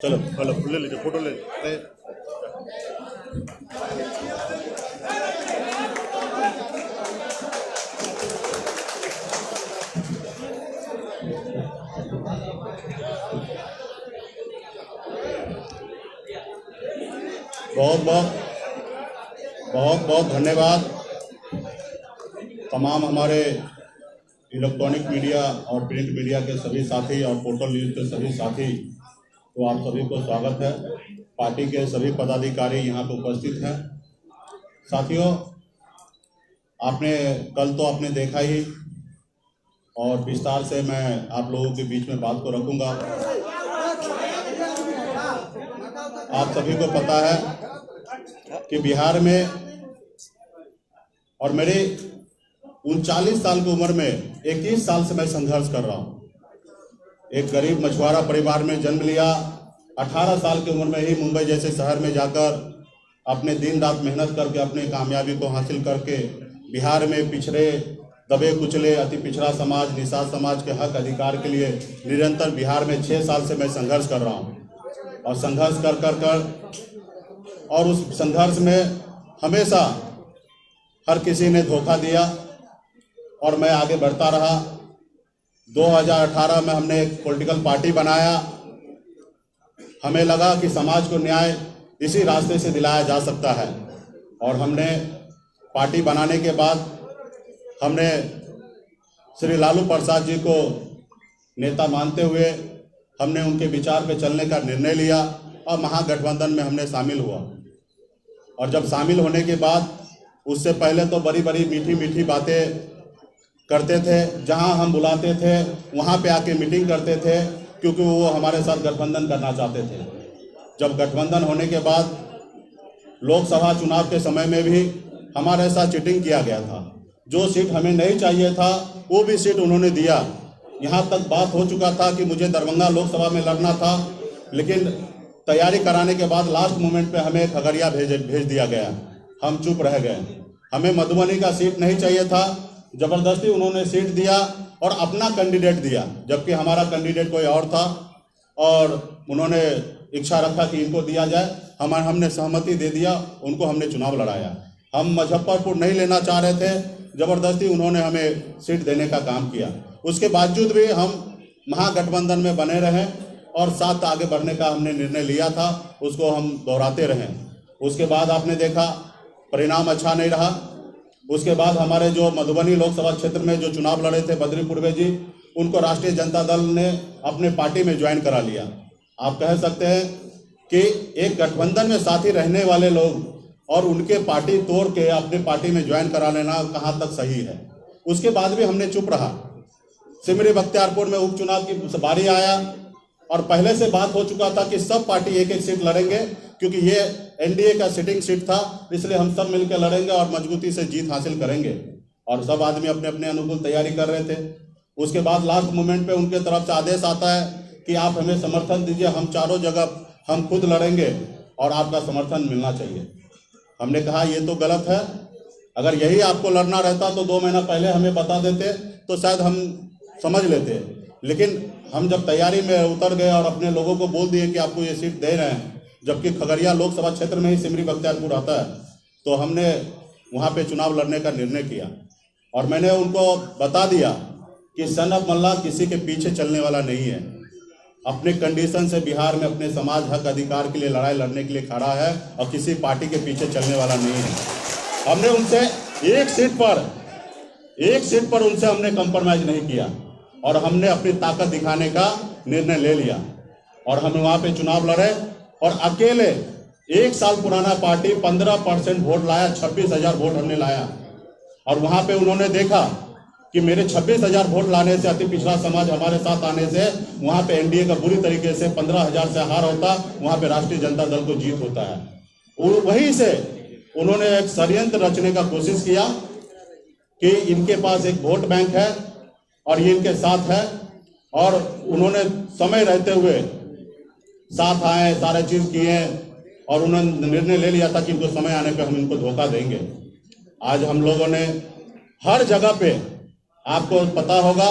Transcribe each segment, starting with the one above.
चलो हेलो ले लीजिए फोटो ले लीजिए। बहुत बहुत बहुत बहुत धन्यवाद तमाम हमारे इलेक्ट्रॉनिक मीडिया और प्रिंट मीडिया के सभी साथी और पोर्टल न्यूज़ के सभी साथी, तो आप सभी को स्वागत है। पार्टी के सभी पदाधिकारी यहाँ पर उपस्थित हैं। साथियों, आपने कल तो आपने देखा ही और विस्तार से मैं आप लोगों के बीच में बात को रखूँगा। आप सभी को पता है कि बिहार में और मेरे 39 साल की उम्र में 21 साल से मैं संघर्ष कर रहा हूँ। एक गरीब मछुआरा परिवार में जन्म लिया। 18 साल की उम्र में ही मुंबई जैसे शहर में जाकर अपने दिन रात मेहनत करके अपने कामयाबी को हासिल करके बिहार में पिछड़े दबे कुचले अति पिछड़ा समाज निषाद समाज के हक अधिकार के लिए निरंतर बिहार में 6 साल से मैं संघर्ष कर रहा हूँ। और संघर्ष कर और उस संघर्ष में हमेशा हर किसी ने धोखा दिया और मैं आगे बढ़ता रहा। 2018 में हमने एक पॉलिटिकल पार्टी बनाया। हमें लगा कि समाज को न्याय इसी रास्ते से दिलाया जा सकता है और हमने पार्टी बनाने के बाद हमने श्री लालू प्रसाद जी को नेता मानते हुए हमने उनके विचार पे चलने का निर्णय लिया और महागठबंधन में हमने शामिल हुआ। और जब शामिल होने के बाद उससे पहले तो बड़ी बड़ी मीठी मीठी बातें करते थे, जहां हम बुलाते थे वहां पे आके मीटिंग करते थे, क्योंकि वो हमारे साथ गठबंधन करना चाहते थे। जब गठबंधन होने के बाद लोकसभा चुनाव के समय में भी हमारे साथ चीटिंग किया गया था। जो सीट हमें नहीं चाहिए था वो भी सीट उन्होंने दिया। यहाँ तक बात हो चुका था कि मुझे दरभंगा लोकसभा में लड़ना था, लेकिन तैयारी कराने के बाद लास्ट मोमेंट पे हमें खगड़िया भेज दिया गया। हम चुप रह गए। हमें मधुबनी का सीट नहीं चाहिए था, जबरदस्ती उन्होंने सीट दिया और अपना कैंडिडेट दिया, जबकि हमारा कैंडिडेट कोई और था और उन्होंने इच्छा रखा कि इनको दिया जाए। हमने सहमति दे दिया, उनको हमने चुनाव लड़ाया। हम मुजफ्फरपुर नहीं लेना चाह रहे थे, जबरदस्ती उन्होंने हमें सीट देने का काम किया। उसके बावजूद भी हम महागठबंधन में बने रहे और साथ आगे बढ़ने का हमने निर्णय लिया था, उसको हम दोहराते रहे। उसके बाद आपने देखा परिणाम अच्छा नहीं रहा। उसके बाद हमारे जो मधुबनी लोकसभा क्षेत्र में जो चुनाव लड़े थे बद्री पूर्वे जी, उनको राष्ट्रीय जनता दल ने अपने पार्टी में ज्वाइन करा लिया। आप कह सकते हैं कि एक गठबंधन में साथी रहने वाले लोग और उनके पार्टी तोड़ के अपने पार्टी में ज्वाइन करा लेना कहाँ तक सही है। उसके बाद भी हमने चुप रहा। सिमरी बख्तियारपुर में उपचुनाव की बारी आया और पहले से बात हो चुका था कि सब पार्टी एक एक सीट लड़ेंगे, क्योंकि ये एनडीए का सिटिंग सीट था, इसलिए हम सब मिलकर लड़ेंगे और मजबूती से जीत हासिल करेंगे। और सब आदमी अपने अपने अनुकूल तैयारी कर रहे थे। उसके बाद लास्ट मोमेंट पे उनके तरफ से आदेश आता है कि आप हमें समर्थन दीजिए, हम चारों जगह हम खुद लड़ेंगे और आपका समर्थन मिलना चाहिए। हमने कहा ये तो गलत है। अगर यही आपको लड़ना रहता तो 2 महीना पहले हमें बता देते तो शायद हम समझ लेते। लेकिन हम जब तैयारी में उतर गए और अपने लोगों को बोल दिए कि आपको ये सीट दे रहे हैं, जबकि खगड़िया लोकसभा क्षेत्र में ही सिमरी बख्तियारपुर आता है, तो हमने वहाँ पे चुनाव लड़ने का निर्णय किया। और मैंने उनको बता दिया कि सन ऑफ मल्ला किसी के पीछे चलने वाला नहीं है। अपने कंडीशन से बिहार में अपने समाज हक अधिकार के लिए लड़ाई लड़ने के लिए खड़ा है और किसी पार्टी के पीछे चलने वाला नहीं है। हमने उनसे एक सीट पर उनसे हमने कंप्रोमाइज नहीं किया और हमने अपनी ताकत दिखाने का निर्णय ले लिया और हम वहाँ पे चुनाव लड़े और अकेले 1 साल पुराना पार्टी 15% वोट लाया, 26,000 वोट हमने लाया। और वहाँ पे उन्होंने देखा कि मेरे 26,000 वोट लाने से अति पिछड़ा समाज हमारे साथ आने से वहाँ पे एनडीए का बुरी तरीके से 15,000 से हार होता, वहाँ पे राष्ट्रीय जनता दल को जीत होता है। और वहीं से उन्होंने एक षड्यंत्र रचने का कोशिश किया कि इनके पास एक वोट बैंक है और ये इनके साथ है, और उन्होंने समय रहते हुए साथ आए, सारे चीज किए और उन्होंने निर्णय ले लिया था कि इनको समय आने पे हम इनको धोखा देंगे। आज हम लोगों ने हर जगह पे, आपको पता होगा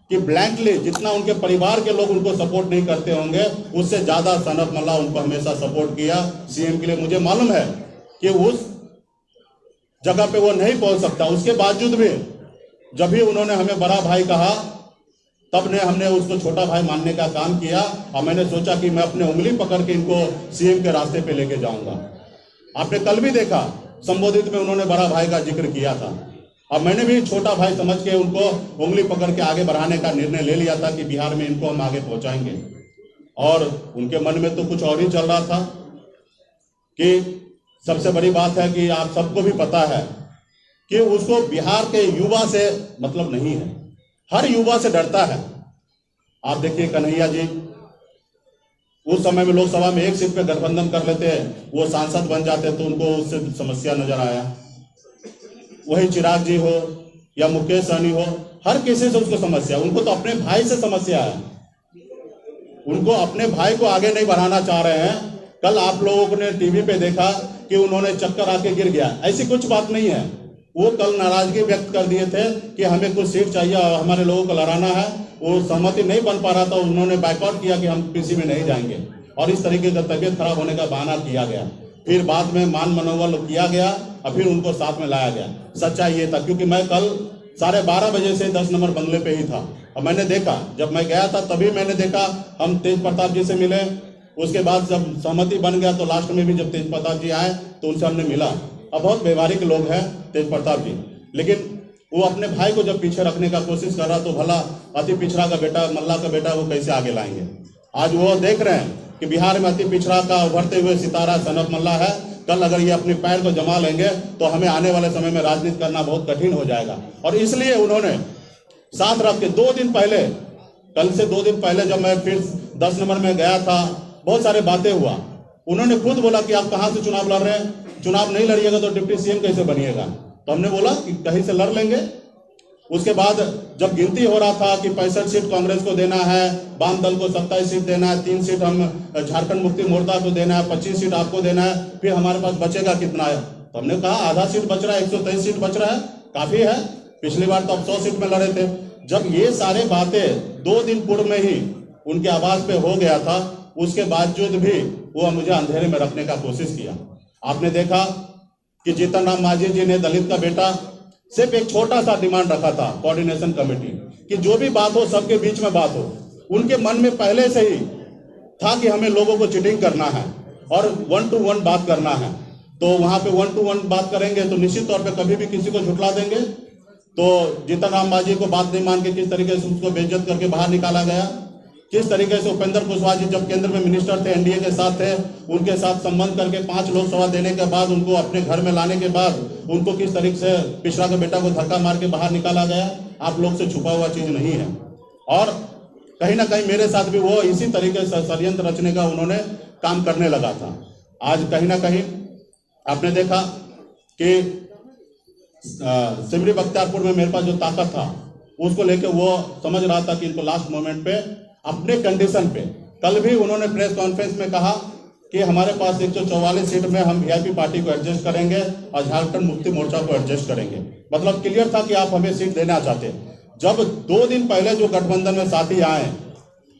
कि कि ब्लैंकली जितना उनके परिवार के लोग उनको सपोर्ट नहीं करते होंगे, उससे ज्यादा सनत मल्ला उनको हमेशा सपोर्ट किया सीएम के लिए। मुझे मालूम है कि उस जगह पे वो नहीं पहुंच सकता, उसके बावजूद भी जब भी उन्होंने हमें बड़ा भाई कहा तब ने हमने उसको छोटा भाई मानने का काम किया। और मैंने सोचा कि मैं अपने उंगली पकड़ के इनको सीएम के रास्ते पे लेके जाऊंगा। आपने कल भी देखा संबोधित में उन्होंने बड़ा भाई का जिक्र किया था, और मैंने भी छोटा भाई समझ के उनको उंगली पकड़ के आगे बढ़ाने का निर्णय ले लिया था कि बिहार में इनको हम आगे पहुंचाएंगे। और उनके मन में तो कुछ और ही चल रहा था। कि सबसे बड़ी बात है कि आप सबको भी पता है कि उसको बिहार के युवा से मतलब नहीं है, हर युवा से डरता है। आप देखिए कन्हैया जी उस समय में लोकसभा में एक सीट पे गठबंधन कर लेते हैं, वो सांसद बन जाते तो उनको उससे समस्या नजर आया। वही चिराग जी हो या मुकेश सहनी हो, हर किसी से उसको समस्या, उनको तो अपने भाई से समस्या है। उनको अपने भाई को आगे नहीं बढ़ाना चाह रहे हैं। कल आप लोगों ने टीवी पे देखा कि उन्होंने चक्कर आके गिर गया, ऐसी कुछ बात नहीं है। वो कल नाराजगी व्यक्त कर दिए थे कि हमें कुछ सीट चाहिए और हमारे लोगों को लड़ाना है। वो सहमति नहीं बन पा रहा था, उन्होंने बाइकआउट किया कि हम किसी में नहीं जाएंगे, और इस तरीके का तबीयत खराब होने का बहाना किया गया। फिर बाद में मान मनोबल किया गया और फिर उनको साथ में लाया गया। सच्चाई ये था, क्योंकि मैं कल 12:30 बजे से 10 नंबर बंगले पे ही था और मैंने देखा, जब मैं गया था तभी मैंने देखा, हम तेज प्रताप जी से मिले। उसके बाद जब सहमति बन गया तो लास्ट में भी जब तेज प्रताप जी आए तो उनसे हमने मिला। अब बहुत व्यवहारिक लोग हैं तेज प्रताप जी, लेकिन वो अपने भाई को जब पीछे रखने का कोशिश कर रहा तो भला अति पिछड़ा का बेटा, मल्ला का बेटा, वो कैसे आगे लाएंगे। आज वो देख रहे हैं कि बिहार में अति पिछड़ा का उभरते हुए सितारा सनत मल्ला है। कल अगर ये अपने पैर को जमा लेंगे तो हमें आने वाले समय में राजनीति करना बहुत कठिन हो जाएगा। और इसलिए उन्होंने साथ रख के 2 दिन पहले, कल से 2 दिन पहले जब मैं फिर 10 नंबर में गया था, बहुत सारे बातें हुआ। उन्होंने खुद बोला कि आप कहां से चुनाव लड़ रहे हैं, चुनाव नहीं लड़िएगा तो डिप्टी सीएम कैसे बनिएगा। तो हमने बोला कि कहीं से लड़ लेंगे। उसके बाद जब गिनती हो रहा था कि 65 सीट कांग्रेस को देना है, वाम दल को 27 सीट देना है, 3 सीट हम झारखंड मुक्ति मोर्चा को देना है, 25 सीट आपको देना है, फिर हमारे पास बचेगा कितना है। तो हमने कहा आधा सीट बच रहा है, 123 सीट बच रहा है, काफी है। पिछली बार तो आप 100 सीट में लड़े थे। जब ये सारे बातें 2 दिन पूर्व में ही उनके आवाज पे हो गया था, उसके बावजूद भी वो मुझे अंधेरे में रखने का कोशिश किया। आपने देखा कि जीतन राम मांझी जी ने दलित का बेटा सिर्फ एक छोटा सा डिमांड रखा था, कोऑर्डिनेशन कमेटी, कि जो भी बात हो सबके बीच में बात हो। उनके मन में पहले से ही था कि हमें लोगों को चीटिंग करना है और 1 to 1 बात करना है। तो वहां पे 1 to 1 बात करेंगे तो निश्चित तौर पे कभी भी किसी को झुठला देंगे। तो जीतन राम मांझी को बात नहीं मान के किस तरीके से उसको बेइज्जत करके बाहर निकाला गया, किस तरीके से उपेंद्र कुशवाहा जी जब केंद्र में मिनिस्टर थे, एनडीए के साथ थे, उनके साथ संबंध करके 5 लोकसभा देने के बाद उनको अपने घर में लाने के बाद उनको किस तरीके से पिछड़ा के बेटा को धक्का मार के बाहर निकाला गया, आप लोग से छुपा हुआ चीज नहीं है। और कहीं ना कहीं मेरे साथ भी वो इसी तरीके से षड्यंत्र रचने का उन्होंने काम करने लगा था। आज कहीं ना कहीं आपने देखा कि सिमरी बख्तियारपुर में मेरे पास जो ताकत था उसको लेके वो समझ रहा था कि इनको लास्ट मोमेंट पे अपने कंडीशन पे, कल भी उन्होंने प्रेस कॉन्फ्रेंस में कहा कि हमारे पास 144 सीट में हम वीआईपी पार्टी को एडजस्ट करेंगे और झारखंड मुक्ति मोर्चा को एडजस्ट करेंगे। मतलब क्लियर था कि आप हमें सीट देना चाहते। जब 2 दिन पहले जो गठबंधन में साथी आए,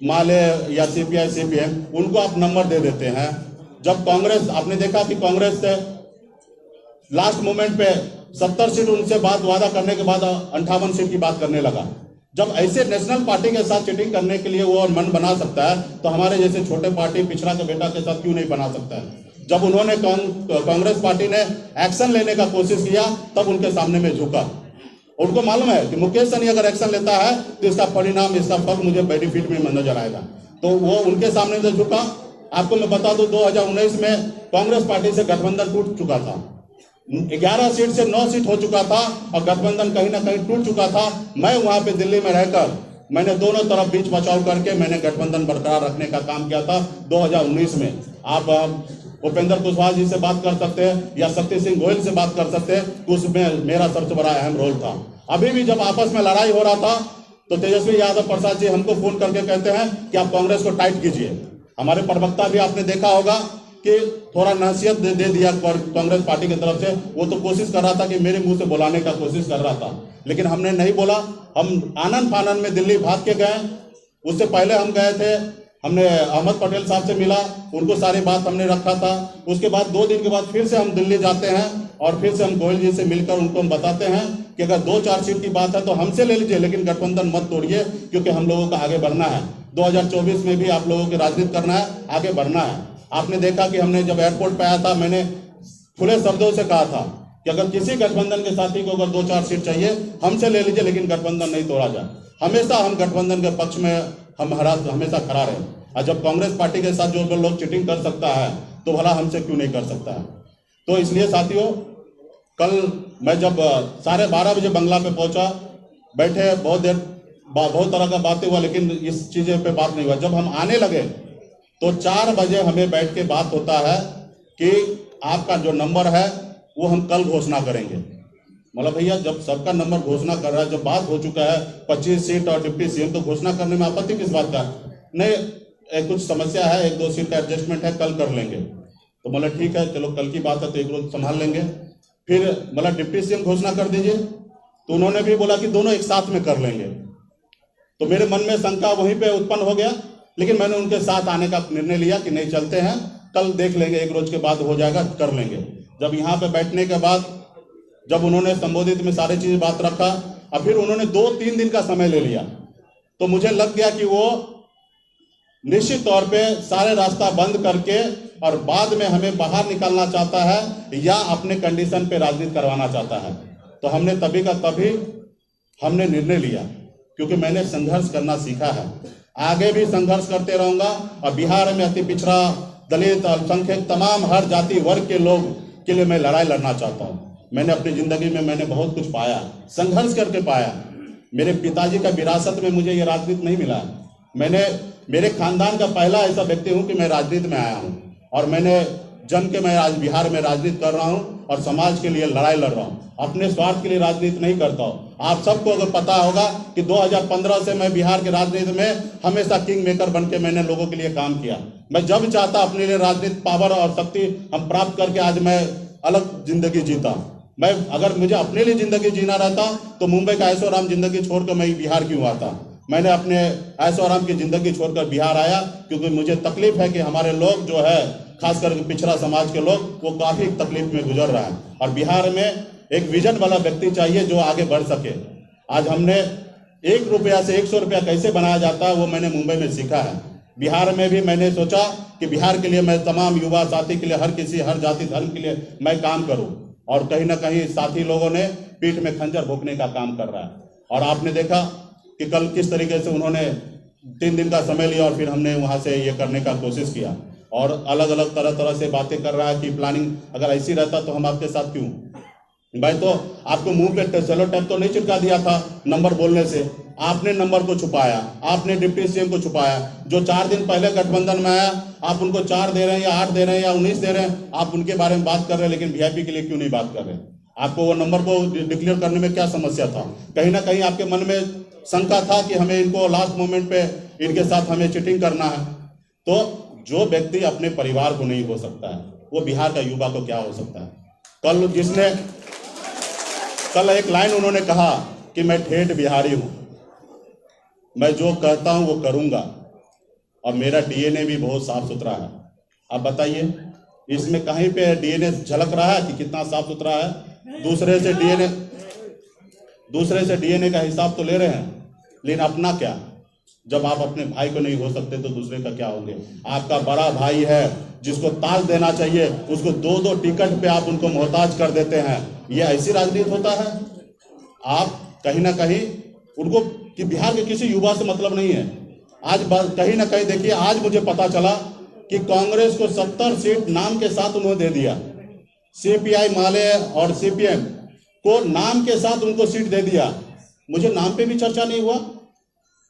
माले या सीपीआई सीपीएम, उनको आप नंबर दे देते हैं। जब कांग्रेस, आपने देखा कि कांग्रेस से लास्ट मोमेंट पे 70 सीट उनसे बात वादा करने के बाद 58 सीट की बात करने लगा। जब ऐसे नेशनल पार्टी के साथ चीटिंग करने के लिए वो मन बना सकता है तो हमारे जैसे छोटे पार्टी पिछड़ा के बेटा के साथ क्यों नहीं बना सकता है। जब उन्होंने कांग्रेस पार्टी ने एक्शन लेने का कोशिश किया तब उनके सामने में झुका। उनको मालूम है कि मुकेश सहनी अगर एक्शन लेता है तो इसका परिणाम, इसका फल मुझे बेनिफिट में नजर आएगा, तो वो उनके सामने से झुका। आपको मैं बता दूं 2019 में कांग्रेस पार्टी से गठबंधन टूट चुका था, 11 सीट से 9 सीट हो चुका था और गठबंधन कहीं ना कहीं टूट चुका था। मैं वहां पे दिल्ली में रहकर मैंने दोनों तरफ बीच बचाव करके मैंने गठबंधन बरकरार रखने का काम किया था 2019 में। आप उपेंद्र कुशवाहा जी से बात कर सकते हैं या शक्ति सिंह गोयल से बात कर सकते हैं, उसमें मेरा सबसे बड़ा अहम रोल था। अभी भी जब आपस में लड़ाई हो रहा था तो तेजस्वी यादव प्रसाद जी हमको फोन करके कहते हैं कि आप कांग्रेस को टाइट कीजिए। हमारे प्रवक्ता भी आपने देखा होगा कि थोड़ा नसीहत दे दिया कांग्रेस पार्टी की तरफ से। वो तो कोशिश कर रहा था कि मेरे मुंह से बुलाने का कोशिश कर रहा था, लेकिन हमने नहीं बोला। हम आनंद फानन में दिल्ली भाग के गए। उससे पहले हम गए थे, हमने अहमद पटेल साहब से मिला, उनको सारी बात हमने रखा था। उसके बाद 2 दिन के बाद फिर से हम दिल्ली जाते हैं और फिर से हम गोयल जी से मिलकर उनको हम बताते हैं कि अगर 2-4 सीट की बात है तो हमसे ले लीजिए, लेकिन गठबंधन मत तोड़िए, क्योंकि हम लोगों को आगे बढ़ना है। 2024 में भी आप लोगों की राजनीति करना है, आगे बढ़ना है। आपने देखा कि हमने जब एयरपोर्ट पे आया था, मैंने खुले शब्दों से कहा था कि अगर किसी गठबंधन के साथी को अगर 2-4 सीट चाहिए हमसे ले लीजिए, लेकिन गठबंधन नहीं तोड़ा जाए। हमेशा हम गठबंधन के पक्ष में हमेशा खड़ा रहे। और जब कांग्रेस पार्टी के साथ जो लोग चीटिंग कर सकता है तो भला हमसे क्यों नहीं कर सकता है। तो इसलिए साथियों, कल मैं जब 12:30 बजे बंगला पे पहुंचा, बैठे बहुत देर, बहुत तरह का बातें हुआ, लेकिन इस चीज़ें पे बात नहीं हुआ। जब हम आने लगे तो 4 बजे हमें बैठ के बात होता है कि आपका जो नंबर है वो हम कल घोषणा करेंगे। मतलब भैया, जब सबका नंबर घोषणा कर रहा है, जब बात हो चुका है 25 सीट और डिप्टी सीएम, तो घोषणा करने में आपत्ति किस बात का? नहीं, कुछ समस्या है, 1-2 सीट का एडजस्टमेंट है, कल कर लेंगे। तो मतलब ठीक है, चलो कल की बात है तो एक रोज संभाल लेंगे। फिर मतलब डिप्टी सीएम घोषणा कर दीजिए, तो उन्होंने भी बोला कि दोनों एक साथ में कर लेंगे। तो मेरे मन में शंका वहीं पे उत्पन्न हो गया, लेकिन मैंने उनके साथ आने का निर्णय लिया कि नहीं, चलते हैं, कल देख लेंगे, एक रोज के बाद हो जाएगा, कर लेंगे। जब यहाँ पे बैठने के बाद जब उन्होंने संबोधित में सारी चीज बात रखा और फिर उन्होंने 2-3 दिन का समय ले लिया, तो मुझे लग गया कि वो निश्चित तौर पे सारे रास्ता बंद करके और बाद में हमें बाहर निकालना चाहता है या अपने कंडीशन पे राजनीति करवाना चाहता है। तो हमने तभी का तभी हमने निर्णय लिया, क्योंकि मैंने संघर्ष करना सीखा है, आगे भी संघर्ष करते रहूंगा। और बिहार में अति पिछड़ा, दलित, अल्पसंख्यक, तमाम हर जाति वर्ग के लोग के लिए मैं लड़ाई लड़ना चाहता हूँ। मैंने अपनी जिंदगी में मैंने बहुत कुछ पाया, संघर्ष करके पाया। मेरे पिताजी का विरासत में मुझे ये राजनीति नहीं मिला। मैंने मेरे खानदान का पहला ऐसा व्यक्ति हूँ कि मैं राजनीति में आया हूँ, और मैंने जन के मैं आज बिहार में राजनीति कर रहा हूँ और समाज के लिए लड़ाई लड़ रहा हूँ, अपने स्वार्थ के लिए राजनीति नहीं करता हूँ। आप सबको अगर पता होगा कि 2015 से मैं बिहार के राजनीति में हमेशा किंग मेकर बन के मैंने लोगों के लिए काम किया। मैं जब चाहता अपने लिए राजनीति पावर और शक्ति हम प्राप्त करके आज मैं अलग जिंदगी जीता। मैं अगर मुझे अपने लिए जिंदगी जीना रहता तो मुंबई का ऐशो आराम जिंदगी छोड़कर मैं बिहार क्यों आता। मैंने अपने ऐशो आराम की जिंदगी छोड़कर बिहार आया क्योंकि मुझे तकलीफ है कि हमारे लोग जो है, खासकर पिछड़ा समाज के लोग, वो काफी तकलीफ में गुजर रहा है और बिहार में एक विजन वाला व्यक्ति चाहिए जो आगे बढ़ सके। आज हमने 1 रुपया से 100 रुपया कैसे बनाया जाता है वो मैंने मुंबई में सीखा है। बिहार में भी मैंने सोचा कि बिहार के लिए मैं तमाम युवा साथी के लिए, हर जाति धर्म के लिए मैं काम करूं, और कहीं ना कहीं साथी लोगों ने पीठ में खंजर भोंकने का काम कर रहा है। और आपने देखा कि कल किस तरीके से उन्होंने 3 दिन का समय लिया और फिर हमने वहां से ये करने का कोशिश किया, और अलग अलग तरह से बातें कर रहा है कि प्लानिंग अगर ऐसी रहता तो हम आपके साथ क्यों। भाई, तो आपको मुंह पे सेलो टैप तो नहीं चिपका दिया था नंबर बोलने से, आपने नंबर को छुपाया, आपने डिप्टी सीएम को छुपाया। जो 4 दिन पहले गठबंधन में आया, आप उनको 4 दे रहे हैं या 8 दे रहे हैं या 19 दे रहे हैं, आप उनके बारे में बात कर रहे हैं, लेकिन वीआईपी के लिए क्यों नहीं बात कर रहे हैं? आपको वो नंबर को डिक्लेयर करने में क्या समस्या था? कहीं ना कहीं आपके मन में शंका था कि हमें इनको लास्ट मोमेंट पे इनके साथ हमें चीटिंग करना है। तो जो व्यक्ति अपने परिवार को नहीं हो सकता है, वो बिहार का युवा को क्या हो सकता है? कल एक लाइन उन्होंने कहा कि मैं ठेठ बिहारी हूं, मैं जो कहता हूं वो करूंगा, और मेरा डीएनए भी बहुत साफ सुथरा है। अब बताइए, इसमें कहीं पे डीएनए झलक रहा है कि कितना साफ सुथरा है? दूसरे से डीएनए का हिसाब तो ले रहे हैं, लेकिन अपना क्या? जब आप अपने भाई को नहीं हो सकते तो दूसरे का क्या होंगे? आपका बड़ा भाई है जिसको ताज देना चाहिए, उसको 2-2 टिकट पे आप उनको मोहताज कर देते हैं। ये ऐसी राजनीति होता है? आप कहीं ना कहीं उनको कि बिहार के किसी युवा से मतलब नहीं है। आज कहीं ना कहीं देखिए, आज मुझे पता चला कि कांग्रेस को 70 सीट नाम के साथ उन्होंने दे दिया, सीपीआई माले और सीपीएम को नाम के साथ उनको सीट दे दिया। मुझे नाम पे भी चर्चा नहीं हुआ।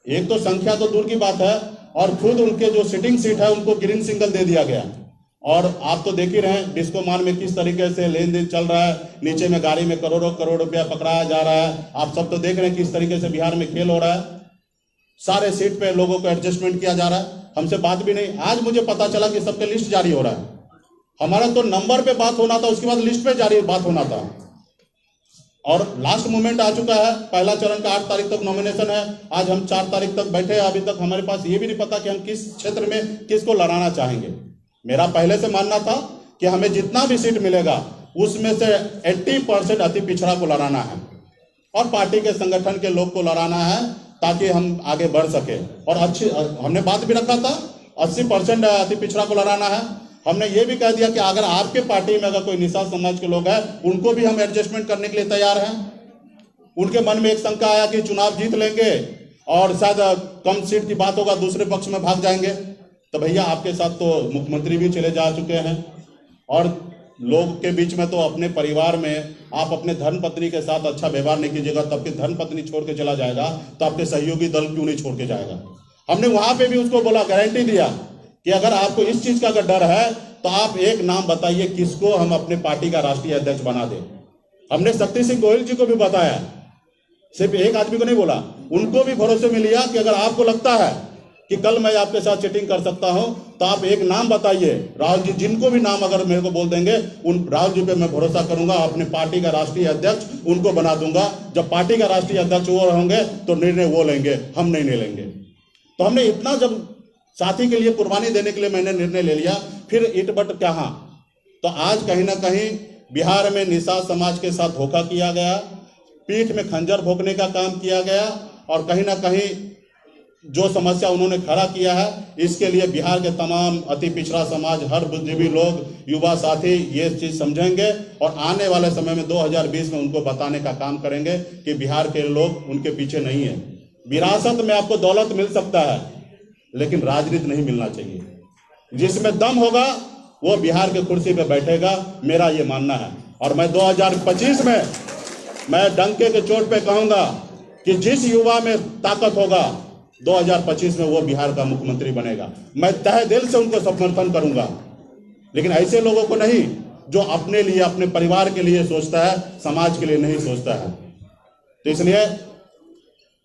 एक तो संख्या तो दूर की बात है, और खुद उनके जो सिटिंग सीट है उनको ग्रीन सिग्नल दे दिया गया। और आप तो देख ही रहे हैं डिस्को मान में किस तरीके से लेन देन चल रहा है, नीचे में गाड़ी में करोड़ों करोड़ रुपया पकड़ाया जा रहा है। आप सब तो देख रहे हैं किस तरीके से बिहार में खेल हो रहा है, सारे सीट पे लोगों को एडजस्टमेंट किया जा रहा है, हमसे बात भी नहीं। आज मुझे पता चला कि सबके लिस्ट जारी हो रहा है, हमारा तो नंबर पे बात होना था, उसके बाद लिस्ट पे जारी बात होना था। और लास्ट मोमेंट आ चुका है। पहला चरण का 8 तारीख तक नॉमिनेशन है। आज हम 4 तारीख तक बैठे हैं। अभी तक हमारे पास ये भी नहीं पता कि हम किस क्षेत्र में किसको लड़ाना चाहेंगे। मेरा पहले से मानना था कि हमें जितना भी सीट मिलेगा उसमें से 80% अति पिछड़ा को लड़ाना है और पार्टी के संगठन के लोग को लड़ाना है, ताकि हम आगे बढ़ सके। और अच्छी हमने बात भी रखा था 80% अति पिछड़ा को लड़ाना है। हमने ये भी कह दिया कि अगर आपके पार्टी में अगर कोई निषाद समाज के लोग हैं, उनको भी हम एडजस्टमेंट करने के लिए तैयार हैं। उनके मन में एक शंका आया कि चुनाव जीत लेंगे और शायद कम सीट की बात होगा, दूसरे पक्ष में भाग जाएंगे। तो भैया आपके साथ तो मुख्यमंत्री भी चले जा चुके हैं, और लोग के बीच में तो अपने परिवार में आप अपने धर्मपत्नी के साथ अच्छा व्यवहार नहीं कीजिएगा, तो आपकी धर्मपत्नी छोड़ के चला जाएगा, तो आपके सहयोगी दल क्यों नहीं छोड़ के जाएगा। हमने वहां पे भी उसको बोला, गारंटी दिया कि अगर आपको इस चीज का अगर डर है तो आप एक नाम बताइए किसको हम अपने पार्टी का राष्ट्रीय अध्यक्ष बना दें। हमने शक्ति सिंह गोहिल जी को भी बताया, सिर्फ एक आदमी को नहीं बोला, उनको भी भरोसे में लिया कि अगर आपको लगता है कि कल मैं आपके साथ चीटिंग कर सकता हूं तो आप एक नाम बताइए। राहुल जी, जिनको भी नाम अगर मेरे को बोल देंगे उन राहुल जी पे मैं भरोसा करूंगा, अपने पार्टी का राष्ट्रीय अध्यक्ष उनको बना दूंगा। जब पार्टी का राष्ट्रीय अध्यक्ष वो होंगे तो निर्णय वो लेंगे, हम नहीं लेंगे। तो हमने इतना जब साथी के लिए कुर्बानी देने के लिए मैंने निर्णय ले लिया, फिर इट बट कहां। तो आज कहीं ना कहीं बिहार में निषाद समाज के साथ धोखा किया गया, पीठ में खंजर भोंकने का काम किया गया, और कहीं ना कहीं जो समस्या उन्होंने खड़ा किया है, इसके लिए बिहार के तमाम अति पिछड़ा समाज, हर बुद्धिजीवी लोग, युवा साथी ये चीज समझेंगे और आने वाले समय में 2020 में उनको बताने का काम करेंगे कि बिहार के लोग उनके पीछे नहीं है। विरासत में आपको दौलत मिल सकता है, लेकिन राजनीति नहीं मिलना चाहिए। जिसमें दम होगा वो बिहार के कुर्सी पे बैठेगा, मेरा ये मानना है। और मैं 2025 में मैं डंके के चोट पे कहूंगा कि जिस युवा में ताकत होगा 2025 में वो बिहार का मुख्यमंत्री बनेगा। मैं तहे दिल से उनको समर्थन करूंगा, लेकिन ऐसे लोगों को नहीं जो अपने लिए, अपने परिवार के लिए सोचता है, समाज के लिए नहीं सोचता है। तो इसलिए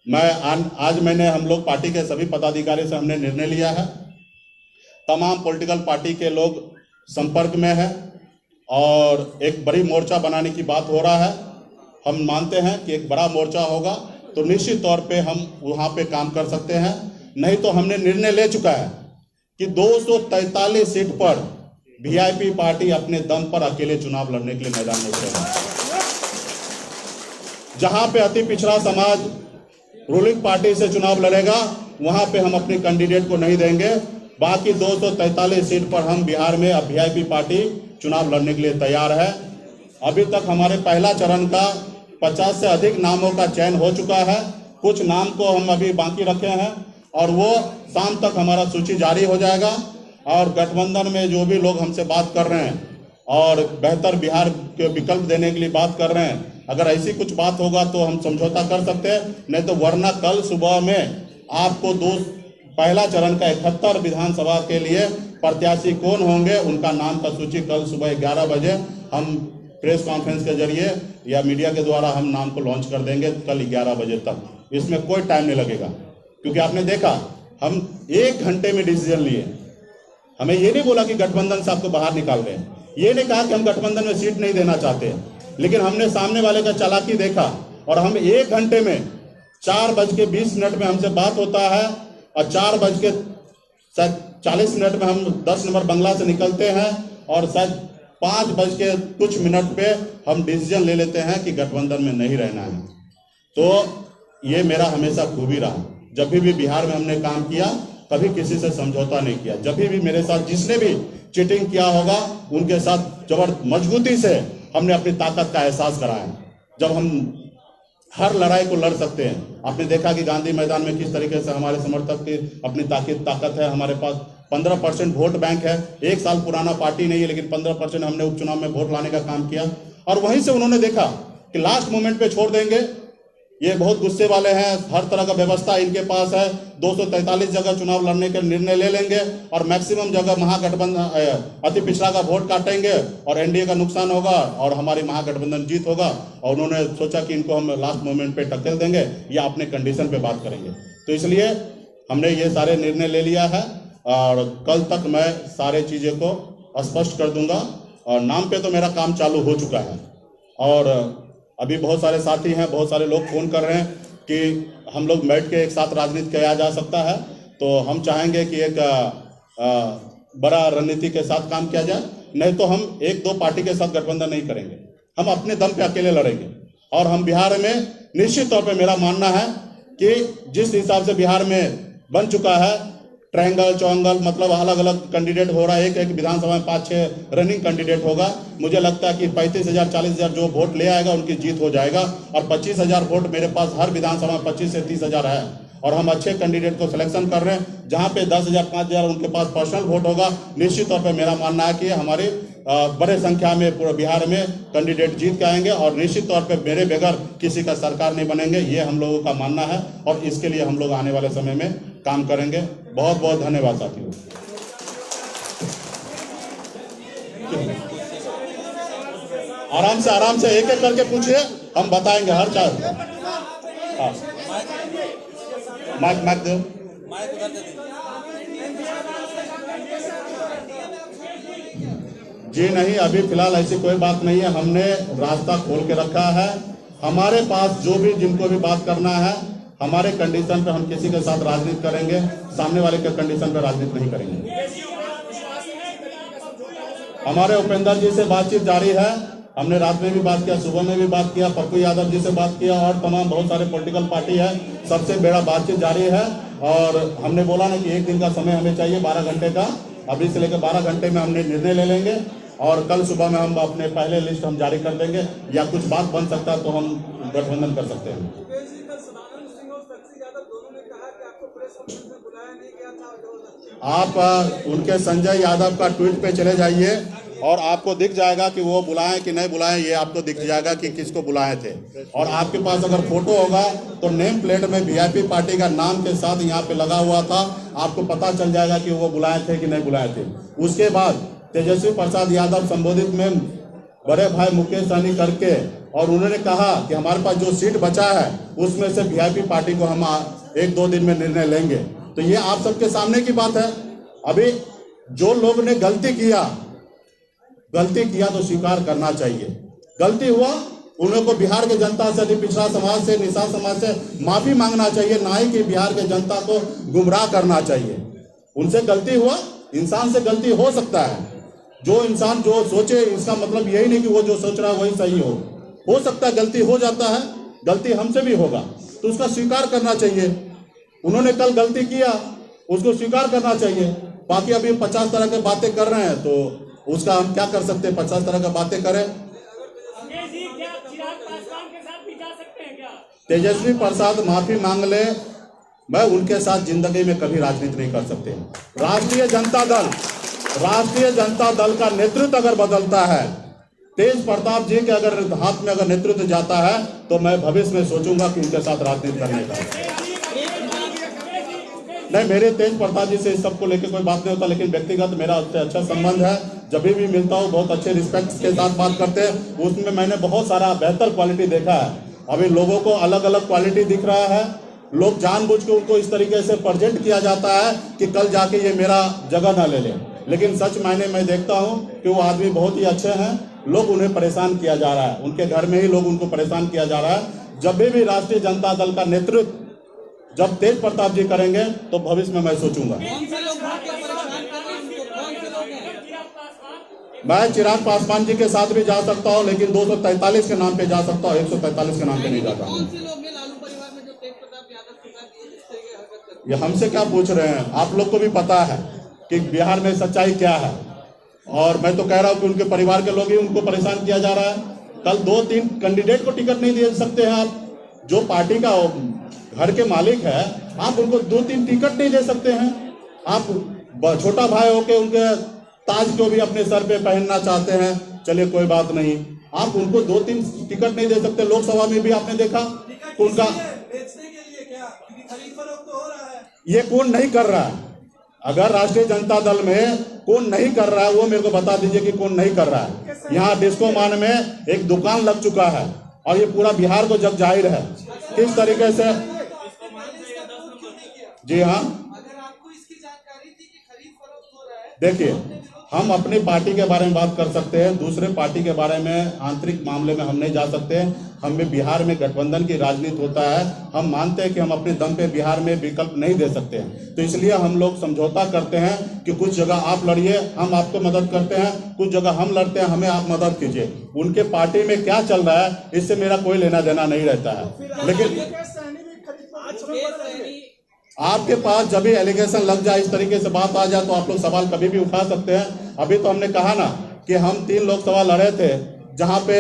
हम लोग पार्टी के सभी पदाधिकारी से हमने निर्णय लिया है। तमाम पॉलिटिकल पार्टी के लोग संपर्क में हैं और एक बड़ी मोर्चा बनाने की बात हो रहा है। हम मानते हैं कि एक बड़ा मोर्चा होगा तो निश्चित तौर पे हम वहां पे काम कर सकते हैं। नहीं तो हमने निर्णय ले चुका है कि 243 सीट पर वीआईपी पार्टी अपने दम पर अकेले चुनाव लड़ने के लिए मैदान में उतरेगा। जहां पे अति पिछड़ा समाज रूलिंग पार्टी से चुनाव लड़ेगा, वहां पे हम अपने कैंडिडेट को नहीं देंगे। बाकी 243 सीट पर हम बिहार में अब वीआईपी पार्टी चुनाव लड़ने के लिए तैयार है। अभी तक हमारे पहला चरण का 50 से अधिक नामों का चयन हो चुका है। कुछ नाम को हम अभी बाकी रखे हैं और वो शाम तक हमारा सूची जारी हो जाएगा। और गठबंधन में जो भी लोग हमसे बात कर रहे हैं और बेहतर बिहार के विकल्प देने के लिए बात कर रहे हैं, अगर ऐसी कुछ बात होगा तो हम समझौता कर सकते हैं, नहीं तो वरना कल सुबह में आपको पहला चरण का 71 विधानसभा के लिए प्रत्याशी कौन होंगे उनका नाम का सूची कल सुबह 11 बजे हम प्रेस कॉन्फ्रेंस के जरिए या मीडिया के द्वारा हम नाम को लॉन्च कर देंगे कल 11 बजे तक। इसमें कोई टाइम नहीं लगेगा, क्योंकि आपने देखा हम 1 घंटे में डिसीजन लिए। हमें ये नहीं बोला कि गठबंधन से आपको बाहर निकाल रहे हैं, ये नहीं कहा कि हम गठबंधन में सीट नहीं देना चाहते, लेकिन हमने सामने वाले का चालाकी देखा और हम 1 घंटे में 4:20 में हमसे बात होता है और 4:40 में हम 10 नंबर बंगला से निकलते हैं और शायद 5:00 पे हम डिसीजन ले लेते हैं कि गठबंधन में नहीं रहना है। तो ये मेरा हमेशा खूबी रहा। जब भी बिहार में हमने काम किया कभी किसी से समझौता नहीं किया। जब भी मेरे साथ जिसने भी चीटिंग किया होगा उनके साथ मजबूती से हमने अपनी ताकत का एहसास कराया। जब हम हर लड़ाई को लड़ सकते हैं। आपने देखा कि गांधी मैदान में किस तरीके से हमारे समर्थक की अपनी ताकत है। हमारे पास 15% वोट बैंक है। 1 साल पुराना पार्टी नहीं है, लेकिन 15% हमने उपचुनाव में वोट लाने का काम किया। और वहीं से उन्होंने देखा कि लास्ट मोमेंट पे छोड़ देंगे, ये बहुत गुस्से वाले हैं, हर तरह का व्यवस्था इनके पास है, 243 जगह चुनाव लड़ने के निर्णय ले लेंगे और मैक्सिमम जगह महागठबंधन अति पिछड़ा का वोट काटेंगे और एनडीए का नुकसान होगा और हमारी महागठबंधन जीत होगा। और उन्होंने सोचा कि इनको हम लास्ट मोमेंट पे टक्कर देंगे या अपने कंडीशन पे बात करेंगे। तो इसलिए हमने ये सारे निर्णय ले लिया है और कल तक मैं सारे चीज़ें को स्पष्ट कर दूंगा। और नाम पे तो मेरा काम चालू हो चुका है, और अभी बहुत सारे साथी हैं, बहुत सारे लोग फ़ोन कर रहे हैं कि हम लोग बैठ के एक साथ राजनीति किया जा सकता है। तो हम चाहेंगे कि एक बड़ा रणनीति के साथ काम किया जाए, नहीं तो हम एक दो पार्टी के साथ गठबंधन नहीं करेंगे, हम अपने दम पे अकेले लड़ेंगे। और हम बिहार में निश्चित तौर पे मेरा मानना है कि जिस हिसाब से बिहार में बन चुका है, ट्रायंगल चौंगल मतलब अलग अलग कैंडिडेट हो रहा है, एक विधानसभा में 5-6 रनिंग कैंडिडेट होगा। मुझे लगता है कि 35,000 40,000 जो वोट ले आएगा उनकी जीत हो जाएगा। और 25,000 वोट मेरे पास हर विधानसभा में 25 से 30,000 है, और हम अच्छे कैंडिडेट को सिलेक्शन कर रहे हैं। जहां पे 10,000 5,000 उनके पास पर्सनल वोट होगा, निश्चित तौर पे मेरा मानना है कि हमारे बड़े संख्या में पूरे बिहार में कैंडिडेट जीत के आएंगे, और निश्चित तौर पे मेरे बगैर किसी का सरकार नहीं बनेंगे, ये हम लोगों का मानना है। और इसके लिए हम लोग आने वाले समय में काम करेंगे। बहुत बहुत धन्यवाद साथियों। आराम से एक एक करके पूछिए, हम बताएंगे हर चार। हाँ, माइक दो। जी नहीं, अभी फिलहाल ऐसी कोई बात नहीं है। हमने रास्ता खोल के रखा है। हमारे पास जो भी जिनको भी बात करना है, हमारे कंडीशन पे हम किसी के साथ राजनीति करेंगे, सामने वाले के कंडीशन पे राजनीति नहीं करेंगे। हमारे उपेंद्र जी से बातचीत जारी है। हमने रात में भी बात किया, सुबह में भी बात किया, पप्पू यादव जी से बात किया, और तमाम बहुत सारे पॉलिटिकल पार्टी है, सबसे बड़ा बातचीत जारी है। और हमने बोला ना कि एक दिन का समय हमें चाहिए, 12 घंटे का। अभी से लेकर 12 घंटे में हमने निर्णय ले लेंगे, और कल सुबह में हम अपने पहले लिस्ट हम जारी कर देंगे, या कुछ बात बन सकता है तो हम गठबंधन कर सकते हैं। आप उनके संजय यादव का ट्वीट पे चले जाइए, और आपको दिख जाएगा कि वो बुलाएं कि नहीं बुलाएं, ये आपको दिख जाएगा कि किसको बुलाए थे। और आपके पास अगर फोटो होगा तो नेम प्लेट में वीआईपी पार्टी का नाम के साथ यहाँ पे लगा हुआ था, आपको पता चल जाएगा कि वो बुलाए थे कि नहीं बुलाए थे। उसके बाद तेजस्वी प्रसाद यादव संबोधित में बड़े भाई मुकेश सहनी करके, और उन्होंने कहा कि हमारे पास जो सीट बचा है उसमें से वीआईपी पार्टी को हम 1-2 दिन में निर्णय लेंगे। तो ये आप सबके सामने की बात है। अभी जो लोग ने गलती किया तो स्वीकार करना चाहिए। गलती हुआ, उनको बिहार के जनता से, पिछड़ा समाज से, निषाद समाज से माफी मांगना चाहिए, ना ही कि बिहार के जनता को गुमराह करना चाहिए। उनसे गलती हुआ, इंसान से गलती हो सकता है। जो इंसान जो सोचे, इसका मतलब यही नहीं कि वो जो सोच रहा है वही सही हो सकता है, गलती हो जाता है, गलती हमसे भी होगा, तो उसका स्वीकार करना चाहिए। उन्होंने कल गलती किया, उसको स्वीकार करना चाहिए। बाकी अभी 50 तरह की बातें कर रहे हैं, तो उसका हम क्या कर सकते हैं? 50 तरह की बातें करें। तेजस्वी प्रसाद माफी मांग ले, मैं उनके साथ जिंदगी में कभी राजनीति नहीं कर सकते। राष्ट्रीय जनता दल का नेतृत्व अगर बदलता है, तेज प्रताप जी के अगर हाथ में अगर नेतृत्व जाता है, तो मैं भविष्य में सोचूंगा कि उनके साथ राजनीति करने का। नहीं, मेरे तेज प्रताप जी से इस सबको लेकर कोई बात नहीं होता, लेकिन व्यक्तिगत मेरा अच्छा संबंध है। जब भी मिलता हूँ बहुत अच्छे रिस्पेक्ट के साथ बात करते हैं। उसमें मैंने बहुत सारा बेहतर क्वालिटी देखा है। अभी लोगों को अलग अलग क्वालिटी दिख रहा है। लोग जानबूझ के उनको इस तरीके से प्रेजेंट किया जाता है कि कल जाके ये मेरा जगह ना ले ले, लेकिन सच मायने मैं देखता हूँ कि वो आदमी बहुत ही अच्छे हैं। लोग उन्हें परेशान किया जा रहा है, उनके घर में ही लोग उनको परेशान किया जा रहा है। जब भी राष्ट्रीय जनता दल का नेतृत्व जब तेज प्रताप जी करेंगे तो भविष्य में मैं सोचूंगा। मैं चिराग पासवान जी के साथ भी जा सकता हूं, लेकिन 243 के नाम पे जा सकता हूं, 143 के नाम पे नहीं जाता हूं। ये हमसे क्या पूछ रहे हैं? आप लोग को भी पता है कि बिहार में सच्चाई क्या है, और मैं तो कह रहा हूं कि उनके परिवार के लोग ही उनको परेशान किया जा रहा है। कल 2-3 कैंडिडेट को टिकट नहीं दे सकते हैं आप। जो पार्टी का घर के मालिक है, आप उनको 2-3 टिकट नहीं दे सकते हैं। आप छोटा भाई होके उनके ताज को भी अपने सर पे पहनना चाहते हैं, चलिए कोई बात नहीं, आप उनको 2-3 टिकट नहीं दे सकते। लोकसभा में भी आपने देखा उनका बेचने के लिए क्या खरीद फरोख्त हो रहा है, ये कौन नहीं कर रहा है? अगर राष्ट्रीय जनता दल में कौन नहीं कर रहा है वो मेरे को बता दीजिए कि कौन नहीं कर रहा है। यहाँ डिस्को मान में एक दुकान लग चुका है, और ये पूरा बिहार को जग जाहिर है किस तरीके से। जी हाँ, अगर आपको इसकी जानकारी थी कि खरीद फरोख्त हो रहा है, देखिए हम अपनी पार्टी के बारे में बात कर सकते हैं, दूसरे पार्टी के बारे में आंतरिक मामले में हम नहीं जा सकते हैं। हमें बिहार में गठबंधन की राजनीति होता है, हम मानते हैं कि हम अपने दम पे बिहार में विकल्प नहीं दे सकते हैं, तो इसलिए हम लोग समझौता करते हैं कि कुछ जगह आप लड़िए, हम आपको मदद करते हैं, कुछ जगह हम लड़ते हैं, हमें आप मदद कीजिए। उनके पार्टी में क्या चल रहा है इससे मेरा कोई लेना देना नहीं रहता है। लेकिन आपके पास जब भी एलिगेशन लग जाए, इस तरीके से बात आ जाए, तो आप लोग सवाल कभी भी उठा सकते हैं। अभी तो हमने कहा ना कि हम 3 लोकसभा लड़े थे, जहां पे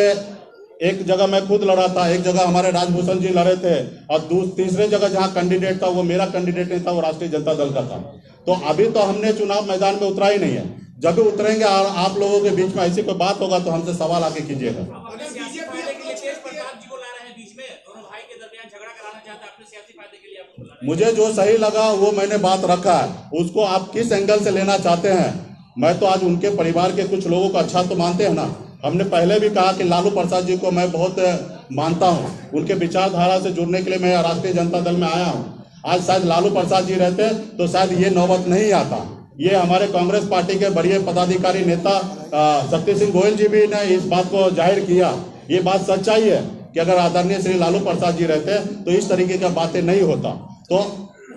एक जगह मैं खुद लड़ा था, एक जगह हमारे राजभूषण जी लड़े थे, और तीसरे जगह जहां कैंडिडेट था वो मेरा कैंडिडेट नहीं था, वो राष्ट्रीय जनता दल का था। तो अभी तो हमने चुनाव मैदान में उतरा ही नहीं है। जब भी उतरेंगे और आप लोगों के बीच में ऐसी कोई बात होगा तो हमसे सवाल आके कीजिएगा। मुझे जो सही लगा वो मैंने बात रखा है, उसको आप किस एंगल से लेना चाहते हैं। मैं तो आज उनके परिवार के कुछ लोगों को अच्छा तो मानते हैं ना। हमने पहले भी कहा कि लालू प्रसाद जी को मैं बहुत मानता हूं, उनके विचारधारा से जुड़ने के लिए मैं राष्ट्रीय जनता दल में आया हूं। आज शायद लालू प्रसाद जी रहते तो शायद ये नौबत नहीं आता। ये हमारे कांग्रेस पार्टी के बड़े पदाधिकारी नेता शक्ति सिंह गोयल जी भी ने इस बात को जाहिर किया। ये बात सच्चाई है कि अगर आदरणीय श्री लालू प्रसाद जी रहते तो इस तरीके की बातें नहीं होता। तो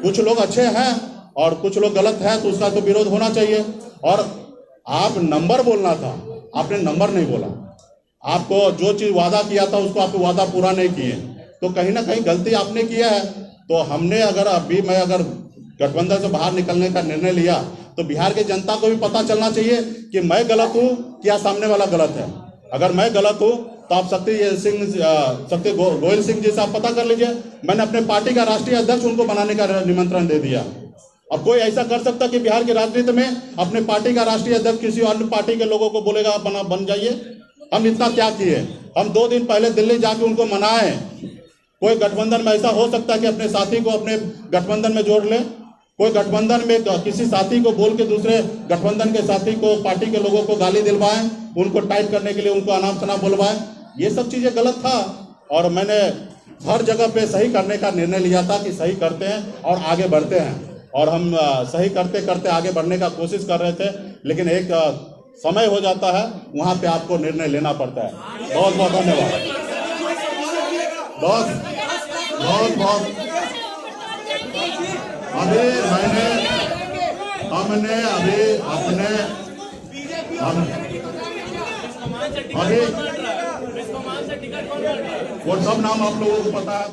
कुछ लोग अच्छे हैं और कुछ लोग गलत हैं, तो उसका तो विरोध होना चाहिए। और आप नंबर बोलना था, आपने नंबर नहीं बोला। आपको जो चीज वादा किया था उसको आप वादा पूरा नहीं किए, तो कहीं ना कहीं गलती आपने किया है। तो हमने मैं अगर गठबंधन से बाहर निकलने का निर्णय लिया तो बिहार की जनता को भी पता चलना चाहिए कि मैं गलत हूं या सामने वाला गलत है। अगर मैं गलत हूं तो आप शक्ति गोयल सिंह जी से आप पता कर लीजिए। मैंने अपने पार्टी का राष्ट्रीय अध्यक्ष उनको बनाने का निमंत्रण दे दिया। अब कोई ऐसा कर सकता कि बिहार की राजनीति में अपने पार्टी का राष्ट्रीय अध्यक्ष किसी अन्य पार्टी के लोगों को बोलेगा बन जाइए। हम इतना त्याग किए, हम 2 दिन पहले दिल्ली जाके उनको मनाए। कोई गठबंधन में ऐसा हो सकता है कि अपने साथी को अपने गठबंधन में जोड़ ले, कोई गठबंधन में किसी साथी को बोल के दूसरे गठबंधन के साथी को, पार्टी के लोगों को गाली दिलवाएं, उनको टाइट करने के लिए उनको अनाप शनाप बुलवाएं। ये सब चीजें गलत था और मैंने हर जगह पे सही करने का निर्णय लिया था कि सही करते हैं और आगे बढ़ते हैं। और हम सही करते करते आगे बढ़ने का कोशिश कर रहे थे, लेकिन एक समय हो जाता है, वहां पे आपको निर्णय लेना पड़ता है। बहुत बहुत धन्यवाद। बहुत अभी वो सब नाम आप लोगों को पता है।